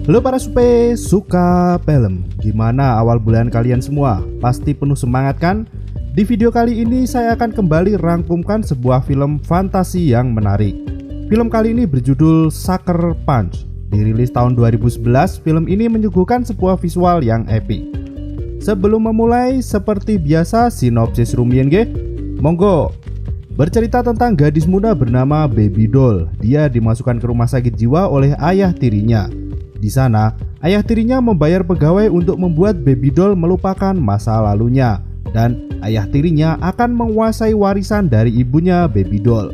Halo para suka film. Gimana awal bulan kalian semua? Pasti penuh semangat kan? Di video kali ini saya akan kembali rangkumkan sebuah film fantasi yang menarik. Film kali ini berjudul Sucker Punch. Dirilis tahun 2011, film ini menyuguhkan sebuah visual yang epic. Sebelum memulai, seperti biasa sinopsis rumiyin nggih. Monggo. Bercerita tentang gadis muda bernama Baby Doll. Dia dimasukkan ke rumah sakit jiwa oleh ayah tirinya. Di sana, ayah tirinya membayar pegawai untuk membuat Baby Doll melupakan masa lalunya, dan ayah tirinya akan menguasai warisan dari ibunya Baby Doll.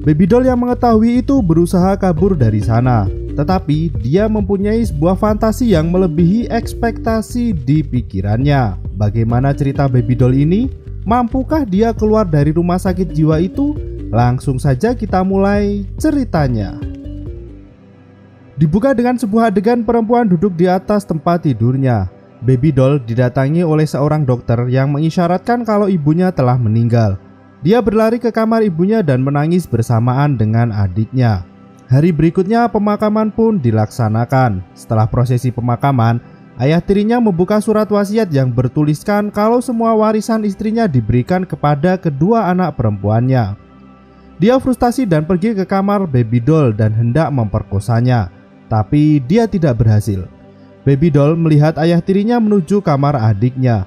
Baby Doll yang mengetahui itu berusaha kabur dari sana, tetapi dia mempunyai sebuah fantasi yang melebihi ekspektasi di pikirannya. Bagaimana cerita Baby Doll ini? Mampukah dia keluar dari rumah sakit jiwa itu? Langsung saja kita mulai ceritanya. Dibuka dengan sebuah adegan perempuan duduk di atas tempat tidurnya. Baby Doll didatangi oleh seorang dokter yang mengisyaratkan kalau ibunya telah meninggal. Dia berlari ke kamar ibunya dan menangis bersamaan dengan adiknya. Hari berikutnya pemakaman pun dilaksanakan. Setelah prosesi pemakaman, ayah tirinya membuka surat wasiat yang bertuliskan kalau semua warisan istrinya diberikan kepada kedua anak perempuannya. Dia frustasi dan pergi ke kamar Baby Doll dan hendak memperkosanya. Tapi dia tidak berhasil. Baby Doll melihat ayah tirinya menuju kamar adiknya.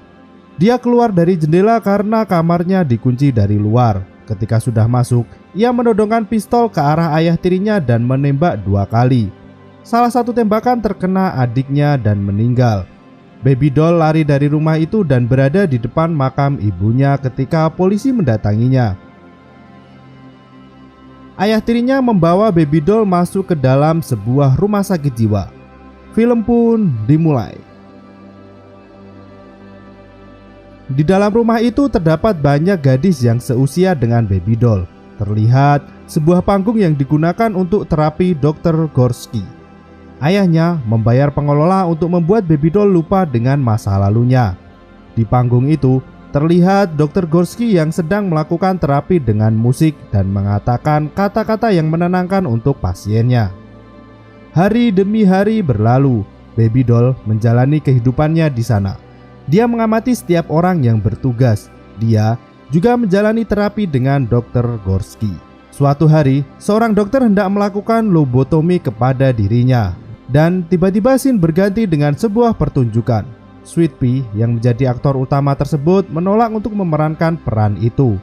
Dia keluar dari jendela karena kamarnya dikunci dari luar. Ketika sudah masuk, ia menodongkan pistol ke arah ayah tirinya dan menembak 2 kali. Salah satu tembakan terkena adiknya dan meninggal. Baby Doll lari dari rumah itu dan berada di depan makam ibunya ketika polisi mendatanginya. Ayah tirinya membawa Baby Doll masuk ke dalam sebuah rumah sakit jiwa. Film pun dimulai. Di dalam rumah itu terdapat banyak gadis yang seusia dengan Baby Doll. Terlihat sebuah panggung yang digunakan untuk terapi Dr. Gorski. Ayahnya membayar pengelola untuk membuat Baby Doll lupa dengan masa lalunya. Di panggung itu terlihat Dr. Gorski yang sedang melakukan terapi dengan musik dan mengatakan kata-kata yang menenangkan untuk pasiennya. Hari demi hari berlalu, Baby Doll menjalani kehidupannya di sana. Dia mengamati setiap orang yang bertugas. Dia juga menjalani terapi dengan Dr. Gorski. Suatu hari, seorang dokter hendak melakukan lobotomi kepada dirinya. Dan tiba-tiba scene berganti dengan sebuah pertunjukan. Sweet Pea yang menjadi aktor utama tersebut menolak untuk memerankan peran itu.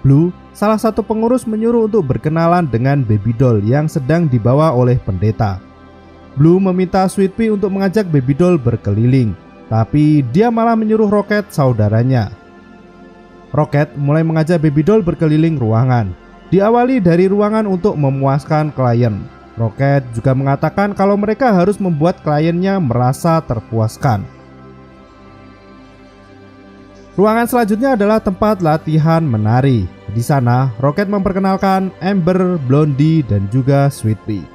Blue, salah satu pengurus, menyuruh untuk berkenalan dengan Baby Doll yang sedang dibawa oleh pendeta. Blue meminta Sweet Pea untuk mengajak Baby Doll berkeliling, tapi dia malah menyuruh Rocket, saudaranya. Rocket mulai mengajak Baby Doll berkeliling ruangan. Diawali dari ruangan untuk memuaskan klien. Rocket juga mengatakan kalau mereka harus membuat kliennya merasa terpuaskan. Ruangan selanjutnya adalah tempat latihan menari. Di sana, Rocket memperkenalkan Amber, Blondie, dan juga Sweet Pea.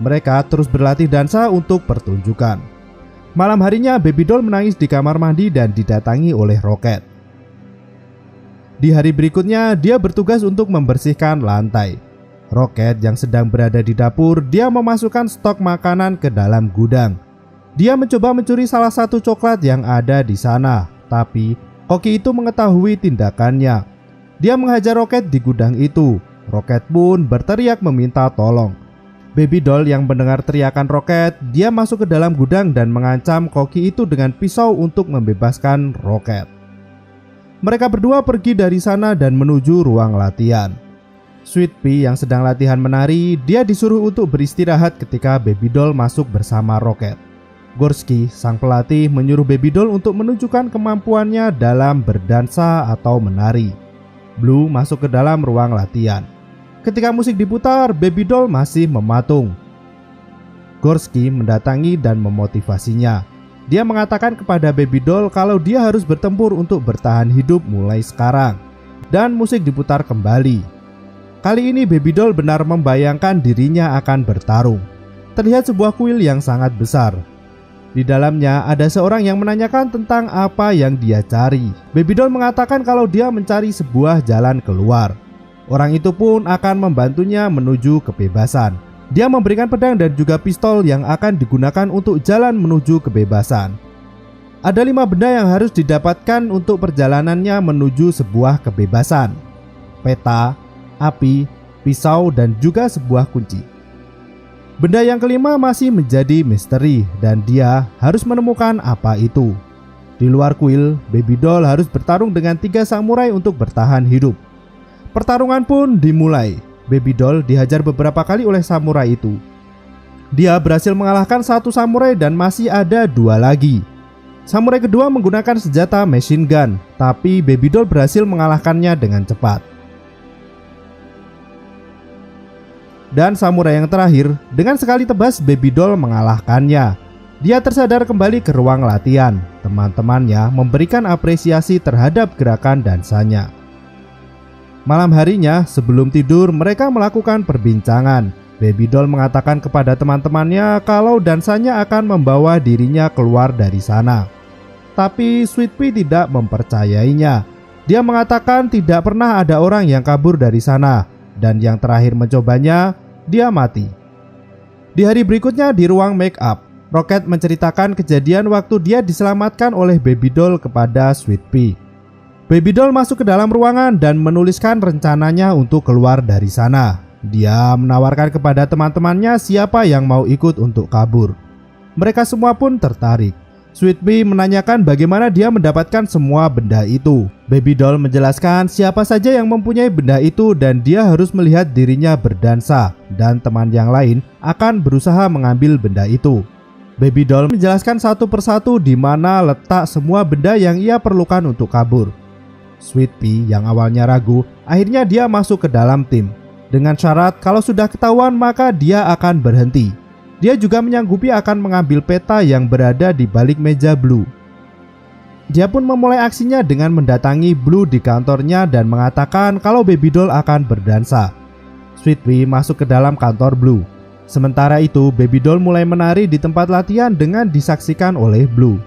Mereka terus berlatih dansa untuk pertunjukan. Malam harinya, Baby Doll menangis di kamar mandi dan didatangi oleh Rocket. Di hari berikutnya, dia bertugas untuk membersihkan lantai. Rocket yang sedang berada di dapur, dia memasukkan stok makanan ke dalam gudang. Dia mencoba mencuri salah satu coklat yang ada di sana, tapi koki itu mengetahui tindakannya. Dia menghajar Rocket di gudang itu. Rocket pun berteriak meminta tolong. Baby Doll yang mendengar teriakan Rocket, dia masuk ke dalam gudang dan mengancam koki itu dengan pisau untuk membebaskan Rocket. Mereka berdua pergi dari sana dan menuju ruang latihan. Sweet Pea yang sedang latihan menari, dia disuruh untuk beristirahat ketika Baby Doll masuk bersama Rocket. Gorski, sang pelatih, menyuruh Baby Doll untuk menunjukkan kemampuannya dalam berdansa atau menari. Blue masuk ke dalam ruang latihan. Ketika musik diputar, Baby Doll masih mematung. Gorski mendatangi dan memotivasinya. Dia mengatakan kepada Baby Doll kalau dia harus bertempur untuk bertahan hidup mulai sekarang. Dan musik diputar kembali. Kali ini Baby Doll benar membayangkan dirinya akan bertarung. Terlihat sebuah kuil yang sangat besar. Di dalamnya ada seorang yang menanyakan tentang apa yang dia cari. Baby Doll mengatakan kalau dia mencari sebuah jalan keluar. Orang itu pun akan membantunya menuju kebebasan. Dia memberikan pedang dan juga pistol yang akan digunakan untuk jalan menuju kebebasan. Ada 5 benda yang harus didapatkan untuk perjalanannya menuju sebuah kebebasan: peta, api, pisau, dan juga sebuah kunci. Benda yang kelima masih menjadi misteri dan dia harus menemukan apa itu. Di luar kuil, Baby Doll harus bertarung dengan 3 samurai untuk bertahan hidup. Pertarungan pun dimulai. Baby Doll dihajar beberapa kali oleh samurai itu. Dia berhasil mengalahkan 1 samurai dan masih ada 2 lagi. Samurai kedua menggunakan senjata machine gun, tapi Baby Doll berhasil mengalahkannya dengan cepat. Dan samurai yang terakhir, dengan sekali tebas Baby Doll mengalahkannya. Dia tersadar kembali ke ruang latihan. Teman-temannya memberikan apresiasi terhadap gerakan dansanya. Malam harinya, sebelum tidur, mereka melakukan perbincangan. Baby Doll mengatakan kepada teman-temannya kalau dansanya akan membawa dirinya keluar dari sana. Tapi Sweet Pea tidak mempercayainya. Dia mengatakan tidak pernah ada orang yang kabur dari sana, dan yang terakhir mencobanya, dia mati. Di hari berikutnya di ruang make up, Rocket menceritakan kejadian waktu dia diselamatkan oleh Baby Doll kepada Sweet Pea. Baby Doll masuk ke dalam ruangan dan menuliskan rencananya untuk keluar dari sana. Dia menawarkan kepada teman-temannya siapa yang mau ikut untuk kabur. Mereka semua pun tertarik. Sweet Pea menanyakan bagaimana dia mendapatkan semua benda itu. Baby Doll menjelaskan siapa saja yang mempunyai benda itu dan dia harus melihat dirinya berdansa, dan teman yang lain akan berusaha mengambil benda itu. Baby Doll menjelaskan satu persatu di mana letak semua benda yang ia perlukan untuk kabur. Sweet Pea yang awalnya ragu, akhirnya dia masuk ke dalam tim. Dengan syarat kalau sudah ketahuan maka dia akan berhenti. Dia juga menyanggupi akan mengambil peta yang berada di balik meja Blue. Dia pun memulai aksinya dengan mendatangi Blue di kantornya dan mengatakan kalau Baby Doll akan berdansa. Sweet Pea masuk ke dalam kantor Blue. Sementara itu Baby Doll mulai menari di tempat latihan dengan disaksikan oleh Blue.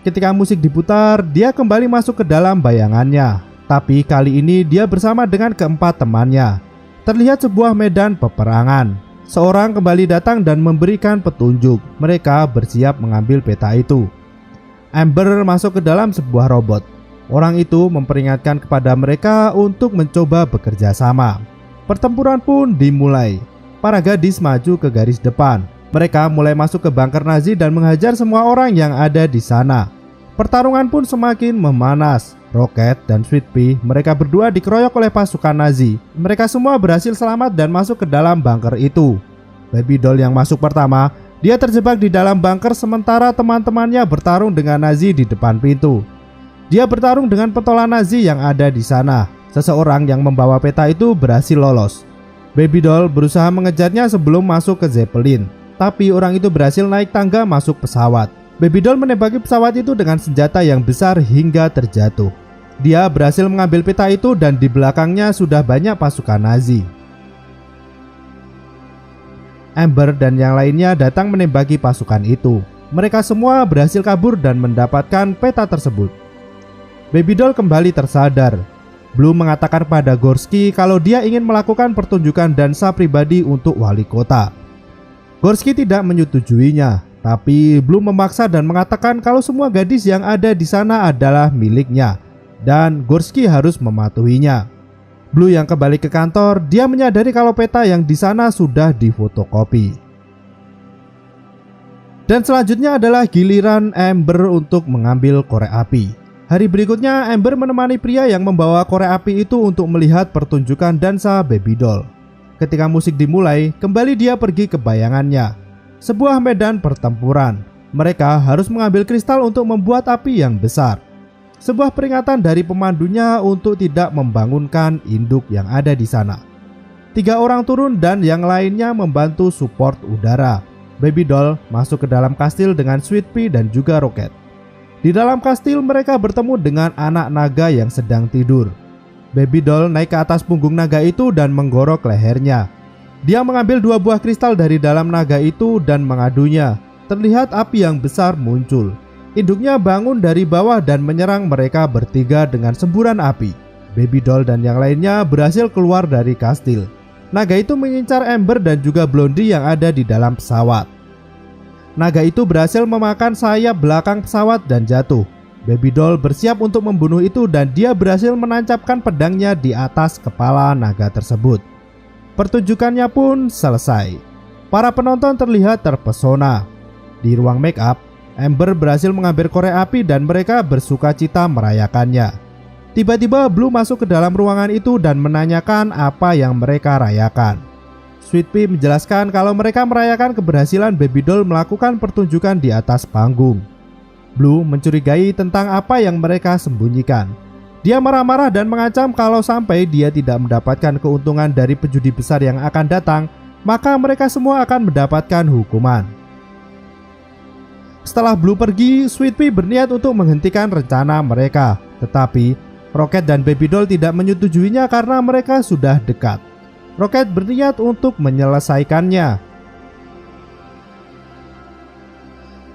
Ketika musik diputar, dia kembali masuk ke dalam bayangannya. Tapi kali ini dia bersama dengan keempat temannya. Terlihat sebuah medan peperangan. Seorang kembali datang dan memberikan petunjuk. Mereka bersiap mengambil peta itu. Amber masuk ke dalam sebuah robot. Orang itu memperingatkan kepada mereka untuk mencoba bekerja sama. Pertempuran pun dimulai. Para gadis maju ke garis depan. Mereka mulai masuk ke bunker Nazi dan menghajar semua orang yang ada di sana. Pertarungan pun semakin memanas. Rocket dan Sweet Pea, mereka berdua dikeroyok oleh pasukan Nazi. Mereka semua berhasil selamat dan masuk ke dalam bunker itu. Baby Doll yang masuk pertama, dia terjebak di dalam bunker sementara teman-temannya bertarung dengan Nazi di depan pintu. Dia bertarung dengan pentolan Nazi yang ada di sana. Seseorang yang membawa peta itu berhasil lolos. Baby Doll berusaha mengejarnya sebelum masuk ke Zeppelin, tapi orang itu berhasil naik tangga masuk pesawat. Baby Doll menembaki pesawat itu dengan senjata yang besar hingga terjatuh. Dia berhasil mengambil peta itu dan di belakangnya sudah banyak pasukan Nazi. Amber dan yang lainnya datang menembaki pasukan itu. Mereka semua berhasil kabur dan mendapatkan peta tersebut. Baby Doll kembali tersadar. Blue mengatakan pada Gorski kalau dia ingin melakukan pertunjukan dansa pribadi untuk wali kota. Gorski tidak menyetujuinya, tapi Blue memaksa dan mengatakan kalau semua gadis yang ada di sana adalah miliknya dan Gorski harus mematuhinya. Blue yang kembali ke kantor, dia menyadari kalau peta yang di sana sudah difotokopi. Dan selanjutnya adalah giliran Amber untuk mengambil korek api. Hari berikutnya Amber menemani pria yang membawa korek api itu untuk melihat pertunjukan dansa Baby Doll. Ketika musik dimulai, kembali dia pergi ke bayangannya. Sebuah medan pertempuran. Mereka harus mengambil kristal untuk membuat api yang besar. Sebuah peringatan dari pemandunya untuk tidak membangunkan induk yang ada di sana. 3 orang turun dan yang lainnya membantu support udara. Baby Doll masuk ke dalam kastil dengan Sweet Pea dan juga Rocket. Di dalam kastil mereka bertemu dengan anak naga yang sedang tidur. Baby Doll naik ke atas punggung naga itu dan menggorok lehernya. Dia mengambil 2 buah kristal dari dalam naga itu dan mengadunya. Terlihat api yang besar muncul. Induknya bangun dari bawah dan menyerang mereka bertiga dengan semburan api. Baby Doll dan yang lainnya berhasil keluar dari kastil. Naga itu mengincar Amber dan juga Blondie yang ada di dalam pesawat. Naga itu berhasil memakan sayap belakang pesawat dan jatuh. Baby doll bersiap untuk membunuh itu dan dia berhasil menancapkan pedangnya di atas kepala naga tersebut. Pertunjukannya pun selesai. Para penonton terlihat terpesona. Di ruang make up, Amber berhasil mengambil korek api dan mereka bersuka cita merayakannya. Tiba-tiba Blue masuk ke dalam ruangan itu dan menanyakan apa yang mereka rayakan. Sweet Pea menjelaskan kalau mereka merayakan keberhasilan Baby doll melakukan pertunjukan di atas panggung. Blue mencurigai tentang apa yang mereka sembunyikan. Dia marah-marah dan mengancam kalau sampai dia tidak mendapatkan keuntungan dari penjudi besar yang akan datang, maka mereka semua akan mendapatkan hukuman. Setelah Blue pergi, Sweet Pea berniat untuk menghentikan rencana mereka. Tetapi Rocket dan Baby doll tidak menyetujuinya karena mereka sudah dekat. Rocket berniat untuk menyelesaikannya.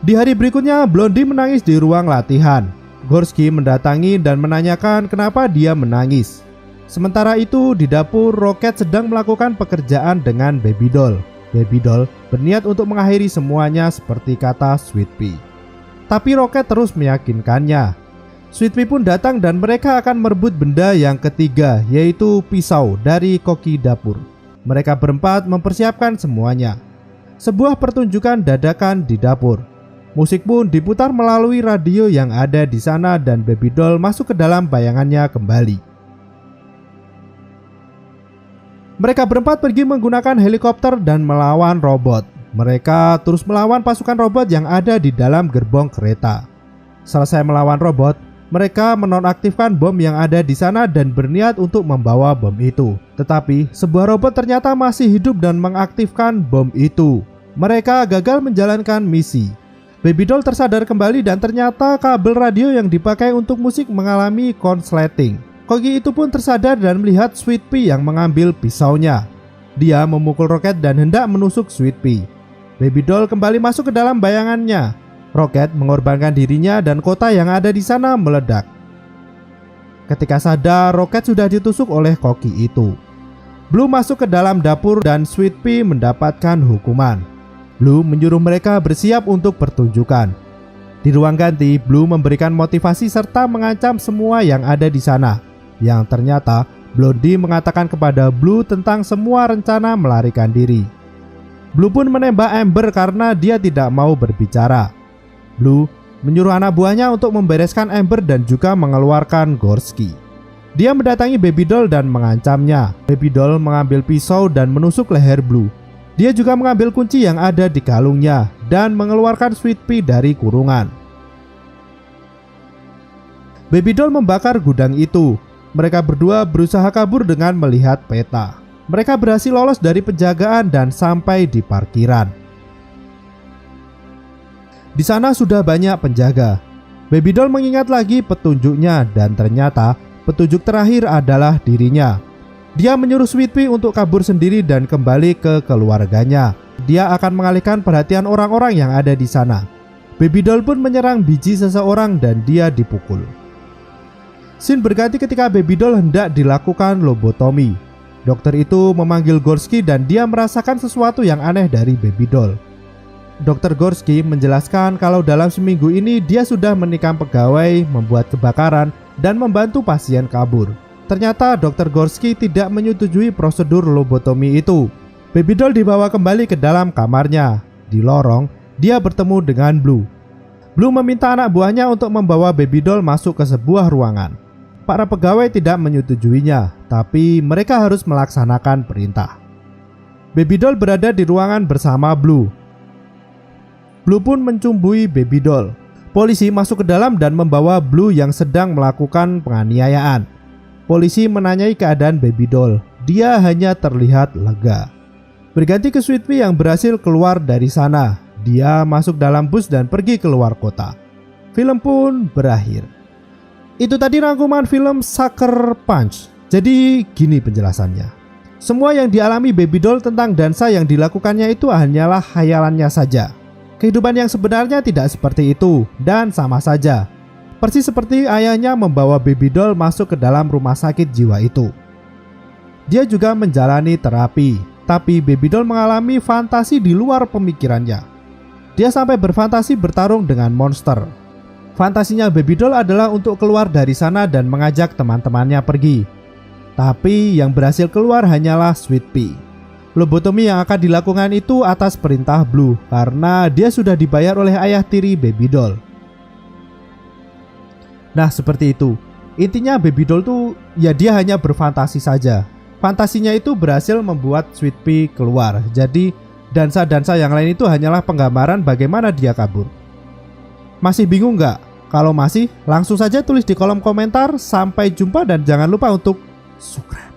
Di hari berikutnya, Blondie menangis di ruang latihan. Gorski mendatangi dan menanyakan kenapa dia menangis. Sementara itu, di dapur, Rocket sedang melakukan pekerjaan dengan Baby doll. Baby doll berniat untuk mengakhiri semuanya seperti kata Sweet Pea. Tapi Rocket terus meyakinkannya. Sweet Pea pun datang dan mereka akan merebut benda yang ketiga, yaitu pisau dari koki dapur. Mereka berempat mempersiapkan semuanya. Sebuah pertunjukan dadakan di dapur. Musik pun diputar melalui radio yang ada di sana dan Baby doll masuk ke dalam bayangannya kembali. Mereka berempat pergi menggunakan helikopter dan melawan robot. Mereka terus melawan pasukan robot yang ada di dalam gerbong kereta. Selesai melawan robot, mereka menonaktifkan bom yang ada di sana dan berniat untuk membawa bom itu. Tetapi sebuah robot ternyata masih hidup dan mengaktifkan bom itu. Mereka gagal menjalankan misi. Baby doll tersadar kembali dan ternyata kabel radio yang dipakai untuk musik mengalami konsleting. Koki itu pun tersadar dan melihat Sweet Pea yang mengambil pisaunya. Dia memukul Rocket dan hendak menusuk Sweet Pea. Baby doll kembali masuk ke dalam bayangannya. Rocket mengorbankan dirinya dan kota yang ada di sana meledak. Ketika sadar, Rocket sudah ditusuk oleh Koki itu. Blue masuk ke dalam dapur dan Sweet Pea mendapatkan hukuman. Blue menyuruh mereka bersiap untuk pertunjukan. Di ruang ganti, Blue memberikan motivasi serta mengancam semua yang ada di sana. Yang ternyata Blondie mengatakan kepada Blue tentang semua rencana melarikan diri. Blue pun menembak Amber karena dia tidak mau berbicara. Blue menyuruh anak buahnya untuk membereskan Amber dan juga mengeluarkan Gorski. Dia mendatangi Baby doll dan mengancamnya. Baby doll mengambil pisau dan menusuk leher Blue. Dia juga mengambil kunci yang ada di kalungnya dan mengeluarkan Sweet Pea dari kurungan. Baby doll membakar gudang itu. Mereka berdua berusaha kabur dengan melihat peta. Mereka berhasil lolos dari penjagaan dan sampai di parkiran. Di sana sudah banyak penjaga. Baby doll mengingat lagi petunjuknya dan ternyata petunjuk terakhir adalah dirinya. Dia menyuruh Sweet Pea untuk kabur sendiri dan kembali ke keluarganya. Dia akan mengalihkan perhatian orang-orang yang ada di sana. Baby doll pun menyerang biji seseorang dan dia dipukul. Scene berganti ketika Baby doll hendak dilakukan lobotomi. Dokter itu memanggil Gorski dan dia merasakan sesuatu yang aneh dari Baby doll. Dokter Gorski menjelaskan kalau dalam seminggu ini dia sudah menikam pegawai, membuat kebakaran, dan membantu pasien kabur. Ternyata Dr. Gorski tidak menyetujui prosedur lobotomi itu. Baby doll dibawa kembali ke dalam kamarnya. Di lorong, dia bertemu dengan Blue. Blue meminta anak buahnya untuk membawa Baby doll masuk ke sebuah ruangan. Para pegawai tidak menyetujuinya, tapi mereka harus melaksanakan perintah. Baby doll berada di ruangan bersama Blue. Blue pun mencumbui Baby doll. Polisi masuk ke dalam dan membawa Blue yang sedang melakukan penganiayaan. Polisi menanyai keadaan Baby doll. Dia hanya terlihat lega. Berganti ke Sweet Pea yang berhasil keluar dari sana. Dia masuk dalam bus dan pergi keluar kota. Film pun berakhir. Itu tadi rangkuman film Sucker Punch. Jadi gini penjelasannya. Semua yang dialami Baby doll tentang dansa yang dilakukannya itu hanyalah khayalannya saja. Kehidupan yang sebenarnya tidak seperti itu dan sama saja. Persis seperti ayahnya membawa Baby doll masuk ke dalam rumah sakit jiwa itu. Dia juga menjalani terapi, tapi Baby Doll mengalami fantasi di luar pemikirannya. Dia sampai berfantasi bertarung dengan monster. Fantasinya Baby Doll adalah untuk keluar dari sana dan mengajak teman-temannya pergi. Tapi yang berhasil keluar hanyalah Sweet Pea. Lobotomi yang akan dilakukan itu atas perintah Blue karena dia sudah dibayar oleh ayah tiri Baby Doll. Nah, seperti itu. Intinya Baby Doll tuh ya dia hanya berfantasi saja. Fantasinya itu berhasil membuat Sweet Pea keluar. Jadi dansa-dansa yang lain itu hanyalah penggambaran bagaimana dia kabur. Masih bingung nggak? Kalau masih, langsung saja tulis di kolom komentar. Sampai jumpa dan jangan lupa untuk subscribe.